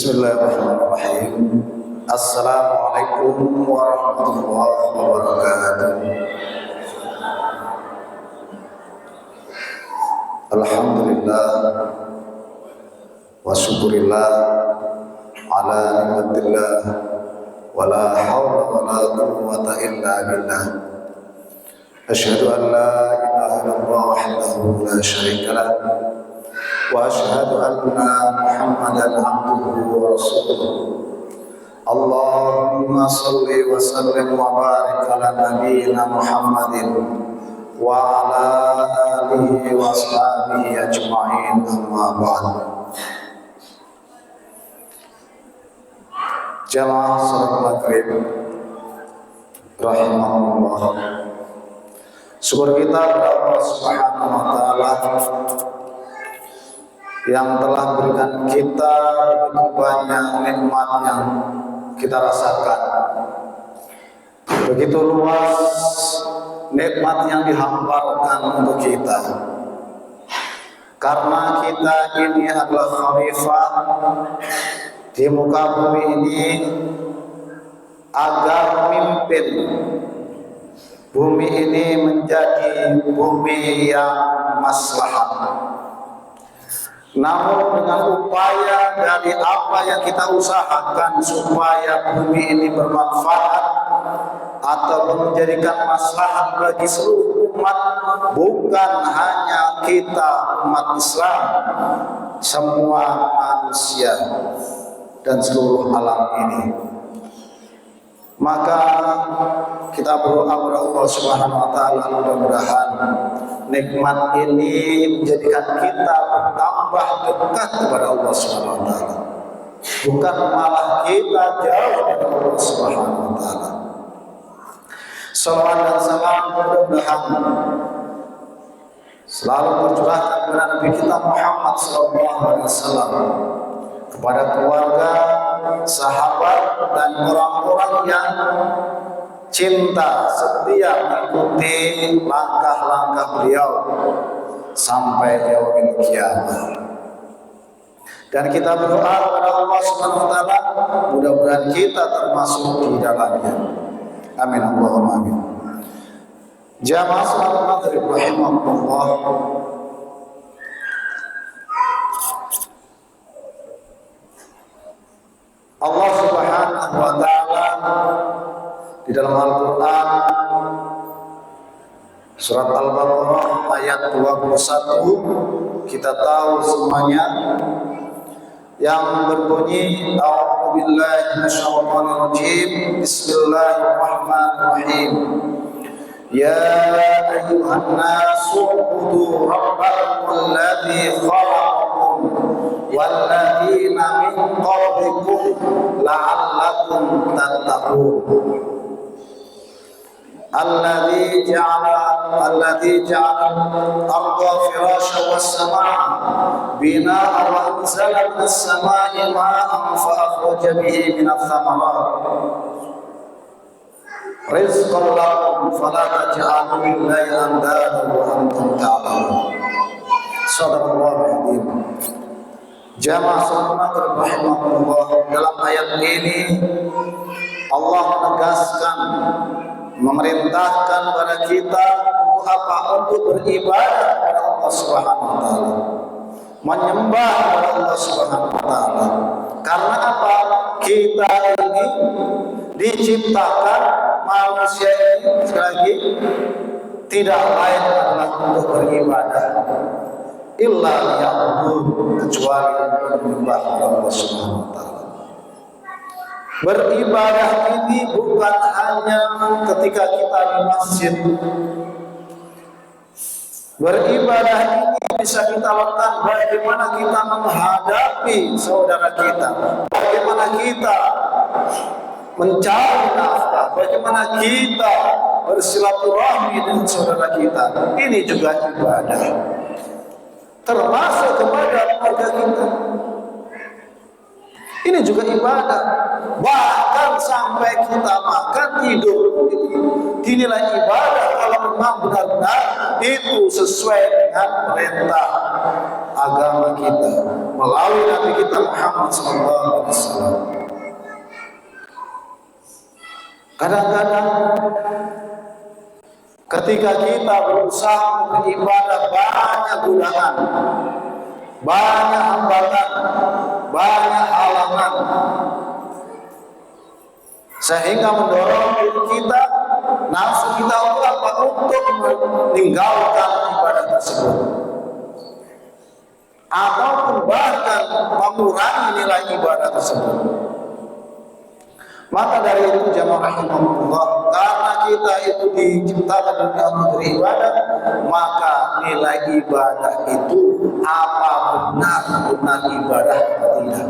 Bismillahirrahmanirrahim. Assalamualaikum warahmatullahi wabarakatuh. Alhamdulillah wa syukurillah ala ni'matillah wa la hawla wa la quwwata illa billah. Asyhadu an la ilaha illallah wahdahu la syarika lah wa asyhadu anna Muhammadan abduhu wa rasuluh. Allahumma salli wa sallim wa barik ala nabiyyina Muhammadin wa ala alihi wa sahbihi ajma'in, amma ba'd. Jamaah salat maghrib rahimahullah, syukur kita kepada Allah Subhanahu wa taala yang telah berikan kita begitu banyak nikmat yang kita rasakan. Begitu luas nikmat yang dihamparkan untuk kita. Karena kita ini adalah khalifah di muka bumi ini agar memimpin bumi ini menjadi bumi yang maslahat. Namun dengan upaya dari apa yang kita usahakan supaya bumi ini bermanfaat atau menjadikan maslahat bagi seluruh umat, bukan hanya kita umat Islam, semua manusia dan seluruh alam ini. Maka kita berdoa kepada Allah Subhanahu wa taala, mudah-mudahan nikmat ini menjadikan kita bertambah dekat kepada Allah Subhanahu wa taala, bukan malah kita jauh dari Allah Subhanahu wa taala. Salawat dan salam mudah-mudahan selalu tercurahkan kepada Nabi kita Muhammad sallallahu alaihi wasallam, kepada keluarga, sahabat dan orang-orang yang cinta setia mengikuti langkah-langkah beliau sampai yaumil qiyamah. Dan kita berdoa kepada Allah Subhanahu wa taala, mudah-mudahan kita termasuk di dalamnya. Amin Allahumma amin. Jamaah salat maghrib rahimahullah, Allah Subhanahu wa taala di dalam Al-Qur'an surat Al-Baqarah ayat 21 kita tahu semuanya, yang berbunyi a'udzu billahi minasyaitonir rajim, bismillahirrahmanirrahim, ya ayyuhan nasu ubudu rabbakum alladzi khalaqakum walladzina min qablikum la'allakum tattaqun. Alladzi ja'ala al-ardha firashan was-samaa'a bina'an wa anzala minas samaa'i maa'an fa akhraja bihi minats thamarati rizqan lakum fala taj'alu lillahi andadan wa antum ta'lamun. Shadaqallahu al-'azim. Jamaah salat maghrib rahimahullah, dalam ayat ini Allah menegaskan, memerintahkan kepada kita untuk apa? Untuk beribadah kepada Allah Subhanahu wa taala, menyembah kepada Allah Subhanahu wa taala. Karena apa? Kita ini diciptakan, manusia ini sekali lagi tidak lain adalah untuk beribadah, illa liya'budun, kecuali untuk menyembah Allah Subhanahu wa taala. Beribadah ini bukan hanya ketika kita di masjid. Beribadah ini bisa kita lakukan bagaimana kita menghadapi saudara kita, bagaimana kita mencari nafkah, bagaimana kita bersilaturahmi dengan saudara kita. Ini juga ibadah, termasuk kepada keluarga kita. Ini juga ibadah. Bahkan sampai kita makan, tidur, dinilai ibadah kalau memang benar-benar itu sesuai dengan perintah agama kita melalui Nabi kita Muhammad SAW. Kadang-kadang ketika kita berusaha beribadah, banyak godaan, banyak hambatan, banyak halangan, sehingga mendorong diri kita, nafsu kita untuk meninggalkan ibadah tersebut, ataupun bahkan mengurangi nilai ibadah tersebut. Maka dari itu jamaah rahimahullah, karena kita itu diciptakan untuk beribadah, maka nilai ibadah itu apa benar ibadah atau tidak.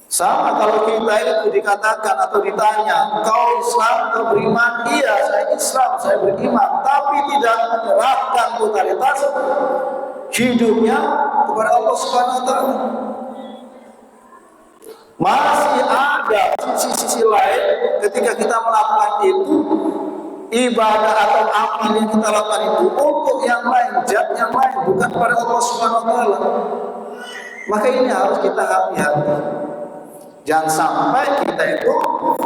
Sama kalau kita itu dikatakan atau ditanya, kau Islam atau beriman? Iya, saya Islam, saya beriman, tapi tidak menyerahkan totalitas hidupnya kepada Allah Subhanahu wa taala. Masih ada sisi-sisi lain ketika kita melakukan itu, ibadah atau amal yang kita lakukan itu untuk yang lain, zat yang lain, bukan pada Allah Subhanahu wa taala. Maka ini harus kita hati-hati. Jangan sampai kita itu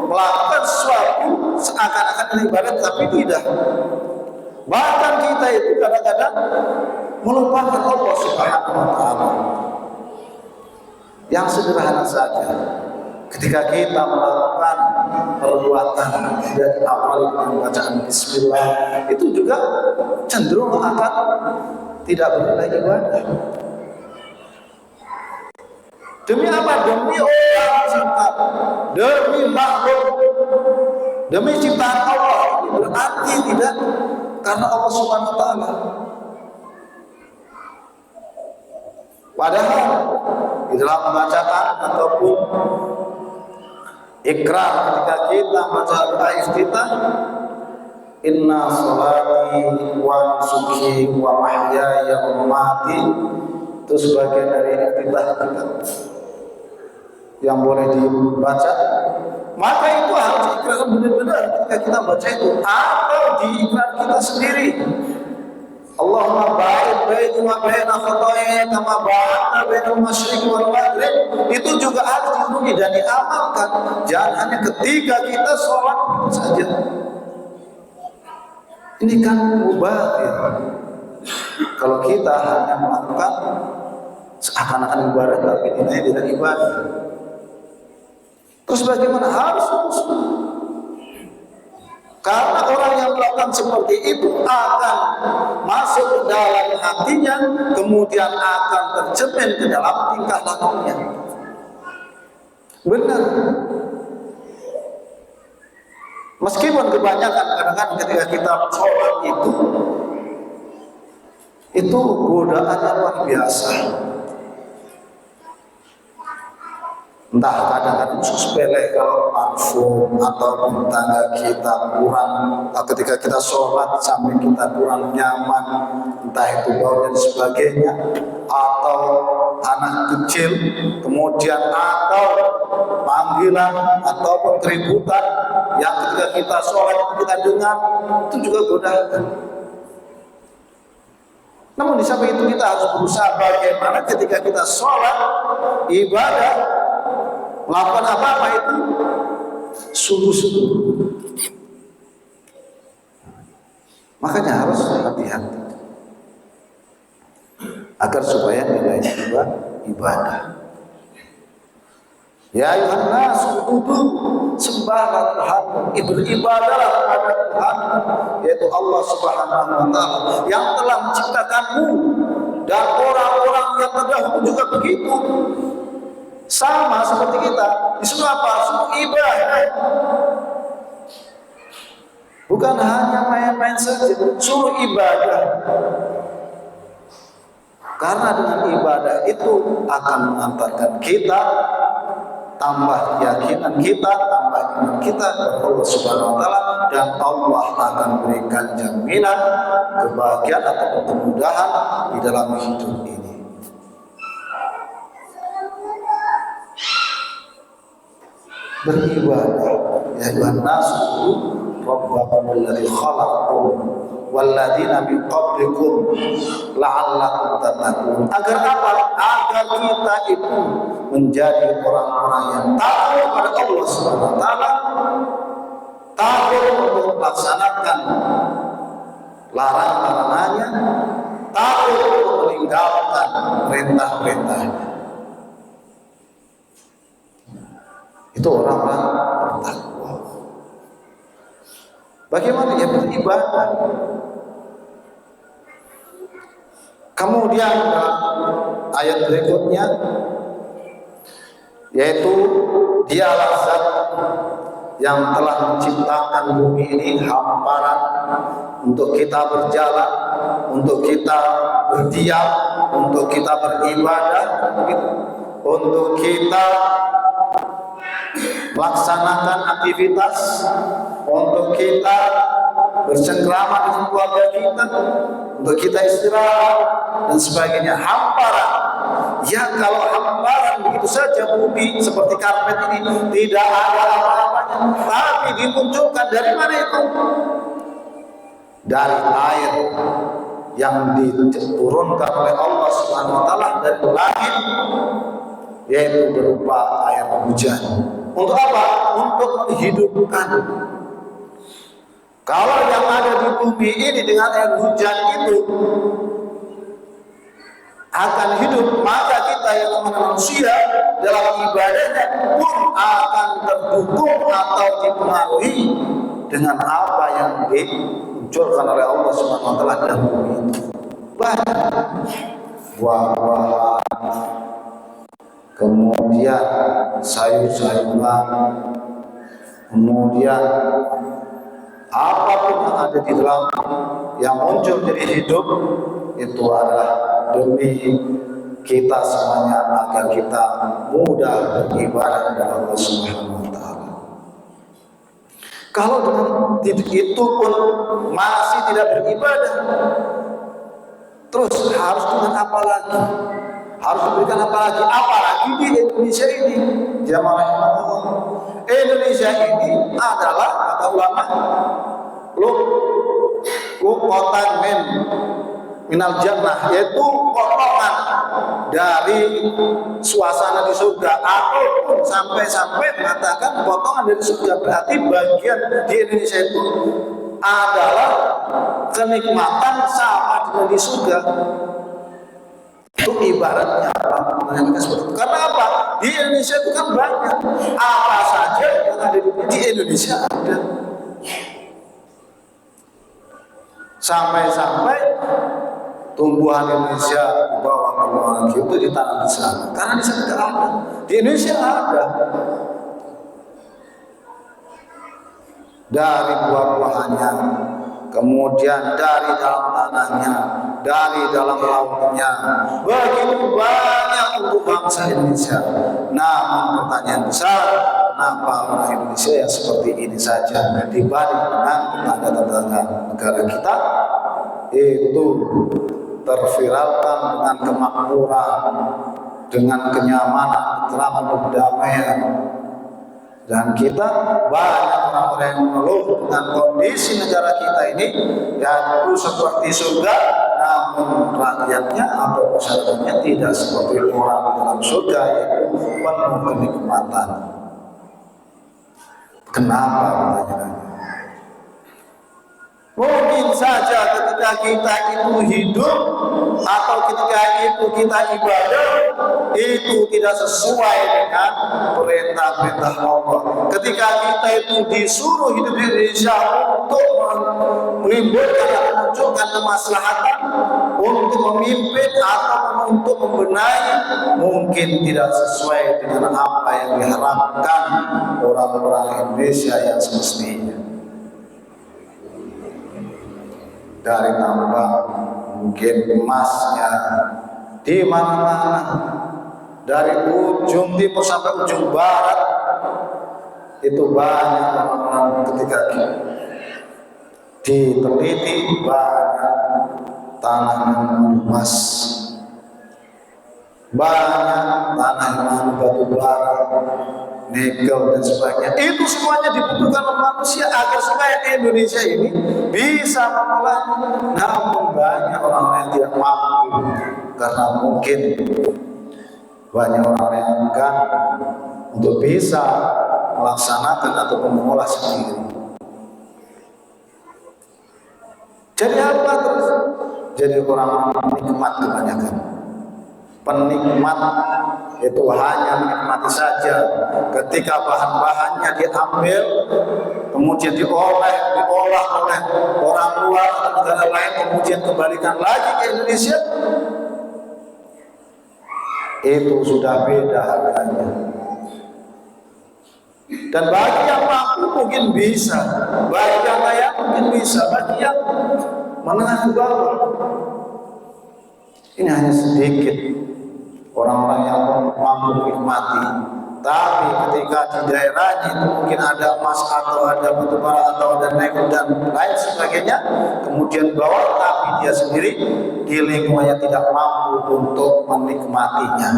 melakukan sesuatu seakan-akan ibadah tapi tidak. Bahkan kita itu kadang-kadang melupakan Allah Subhanahu wa taala. Yang sederhana saja, ketika kita melakukan perbuatan dari awal dengan bacaan bismillah, itu juga cenderung akan tidak bernilai ibadah. Demi apa? Demi orang ciptaan, demi makhluk, demi ciptaan Allah. Berarti tidak karena Allah Subhanahu wa taala. Padahal di dalam bacaan ataupun ikrar ketika kita baca doa iftitah, inna sholati wa nusuki wa mahyaya wa mamati, itu sebagian dari iftitah kita yang boleh dibaca. Maka itu harus ikrar benar-benar ketika kita baca itu, atau diikrar kita sendiri. Allahumma ba'id baini wa baina khataaya kama ba'adta bainal masyriqi wal maghrib. Itu juga harus dipenuhi dan diamalkan. Jangan hanya ketika kita sholat saja. Ini kan mubazir. Kalau kita hanya melakukan seakan-akan ibadah tapi tidak ibadah. Terus bagaimana? Harus karena orang yang melakukan seperti itu akan masuk ke dalam hatinya, kemudian akan tercermin ke dalam tingkah lakunya. Benar. Meskipun kebanyakan kadang-kadang ketika kita sholat itu godaannya luar biasa. Entah kadang-kadang sepele kalau parfum ataupun tangga kita kurang, ketika kita sholat sampai kita kurang nyaman, entah itu bau dan sebagainya, atau anak kecil, kemudian atau panggilan ataupun keributan yang ketika kita sholat kita dengar, itu juga godaan. Namun di samping itu kita harus berusaha bagaimana ketika kita sholat ibadah melakukan apa-apa itu sungguh-sungguh. Makanya harus hati-hati agar supaya nilainya ibadah. Ya ayuhan nas, ubudu, sembahlah Tuhan, beribadahlah kepada Tuhan, yaitu Allah Subhanahu wa taala yang telah menciptakanmu, dan orang-orang yang terdahulu juga begitu. Sama seperti kita disuruh apa? Suruh ibadah. Bukan hanya main-main saja, suruh ibadah. Karena dengan ibadah itu akan mengantarkan kita tambah keyakinan kita, tambah iman kita kepada Allah Subhanahu wa taala, dan Allah akan berikan jaminan kebahagiaan atau kemudahan di dalam hidup ini. Beribadah, ya ayuhan nas, rabbakum alladzi khalaqakum walladzina min qablikum la'allakum tattaqun. Agar apa? Agar kita itu menjadi orang-orang yang takut pada Allah Subhanahu wa taala, takut untuk melaksanakan larangan-larangannya, takut untuk meninggalkan perintah-perintahnya. Itu orang-orang bertakwa. Bagaimana ya beribadah? Kemudian ayat berikutnya, yaitu Dialah Zat yang telah menciptakan bumi ini hamparan untuk kita berjalan, untuk kita berdiam, untuk kita beribadah, untuk kita melaksanakan aktivitas, untuk kita bersengkrama dengan keluarga kita, untuk kita istirahat dan sebagainya. Hamparan. Ya, kalau hamparan begitu saja bumi seperti karpet ini tidak ada apa-apanya, tapi dimunculkan dari mana itu? Dari air yang diturunkan oleh Allah Subhanahu wa taala dari langit, yaitu berupa air hujan. Untuk apa? Untuk menghidupkan. Kalau yang ada di bumi ini dengan air hujan itu akan hidup, maka kita yang manusia dalam ibadahnya pun akan terdukung atau dipengaruhi dengan apa yang dimunculkan oleh Allah Subhanahu wa taala dalam bumi itu. Banyak buah-buahan, kemudian sayur-sayuran, kemudian apapun yang ada di dalam yang muncul jadi hidup, itu adalah demi kita semuanya agar kita mudah beribadah kepada Allah Subhanahu wa taala. Kalau dengan itu pun masih tidak beribadah, terus harus dengan apa lagi? Harus diberikan apa lagi? Apalagi di Indonesia ini, jamaah Allah. Indonesia ini adalah, kata ulama, luqatan minal jannah, yaitu potongan dari suasana di surga, ataupun sampai mengatakan potongan dari surga. Berarti bagian di Indonesia itu adalah kenikmatan sama dengan di surga. Itu ibaratnya karena apa? Di Indonesia itu kan banyak, apa saja yang ada di Indonesia ada. Sampai tumbuhan Indonesia dibawa ke luar negeri itu ditanam di sana, karena di sana tidak ada. Di Indonesia ada. Dari buah-buahannya, kemudian dari dalam tanahnya, dari dalam lautnya, begitu banyak untuk bangsa Indonesia. Namun pertanyaan besar, kenapa orang Indonesia yang seperti ini saja dibanding dengan tetangga-tetangga negara kita itu terviralkan dengan kemakmuran, dengan kenyamanan, ketentraman, kedamaian. Dan kita banyak orang-orang yang mengeluh dengan kondisi negara kita ini, yaitu seperti surga, namun rakyatnya atau masyarakatnya tidak seperti orang dalam surga, yaitu penuh kenikmatan. Kenapa pertanyaannya? Mungkin saja ketika kita itu hidup atau ketika itu kita ibadah itu tidak sesuai dengan perintah-perintah Allah. Ketika kita itu disuruh hidup di Indonesia untuk menimbulkan atau memunculkan kemaslahatan, untuk memimpin atau untuk membenahi, mungkin tidak sesuai dengan apa yang diharapkan orang-orang Indonesia yang semestinya. Dari tambang, mungkin emasnya di mana-mana, dari ujung timur sampai ujung barat, itu banyak orang-orang ketika diteliti banyak tanaman emas. banyak tanah emas, batu bara, nikel dan sebagainya. Itu semuanya dibutuhkan oleh manusia agar supaya Indonesia ini bisa mengolah. Namun banyak orang yang tidak mampu karena mungkin banyak orang yang enggan untuk bisa melaksanakan atau mengolah sendiri. Jadi apa terus? Jadi orang-orang penikmat kebanyakan. Penikmat itu hanya menikmati saja. Ketika bahan-bahannya diambil, kemudian diolah oleh orang luar atau negara lain, kemudian kembalikan lagi ke Indonesia, itu sudah beda harganya. Dan bagi yang mampu mungkin bisa, bagi yang layak mungkin bisa, bagi yang menengah ke bawah, ini hanya sedikit orang-orang yang mampu menikmati. Tapi ketika di daerahnya itu mungkin ada emas atau ada batu bara atau ada nikel dan lain sebagainya, kemudian bawa, tapi dia sendiri di lingkungannya tidak mampu untuk menikmatinya.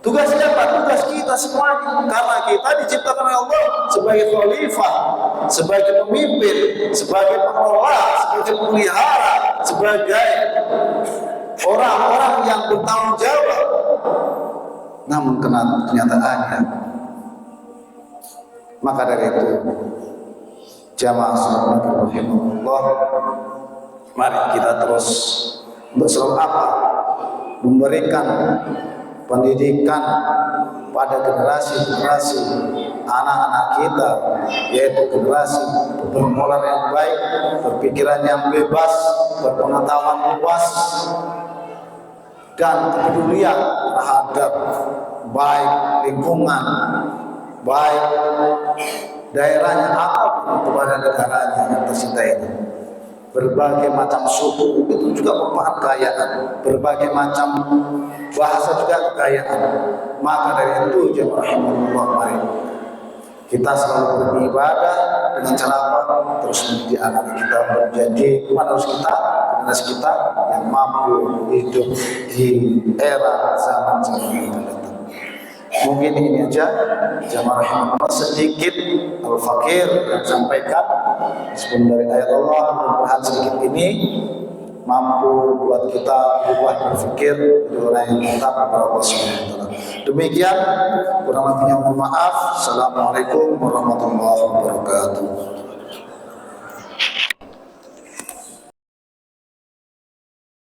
Tugas siapa? Tugas kita semuanya. Karena kita diciptakan oleh Allah sebagai khalifah, sebagai pemimpin, sebagai pengelola, sebagai pemelihara, sebagai orang-orang yang bertanggung jawab. Namun kenyataannya, maka dari itu jamaah sekalian rahimahullah, mari kita terus untuk selalu apa? Memberikan pendidikan pada generasi-generasi anak-anak kita, yaitu generasi bermoral yang baik, berpikiran yang bebas, berpengetahuan luas, dan kepedulian terhadap baik lingkungan, baik daerahnya ataupun kepada negaranya yang tercinta ini. Berbagai macam suku itu juga merupakan kekayaan, berbagai macam bahasa juga kekayaan. Maka dari itu jemaah rahimahullah, mari kita selalu beribadah dengan cara apa? Terus menjadi anak kita menjadi manusia kita, generasi kita yang mampu hidup di era zaman yang akan datang. Mungkin ini aja jamaah rahimahullah sedikit al-fakir yang sampaikan sebelum dari ayat Allah. Mudah-mudahan sedikit ini mampu buat kita berubah berpikir di orang yang tetap kepada Allah Subhanahu wa taala. Demikian, kurang lebihnya mohon maaf. Assalamualaikum warahmatullahi wabarakatuh.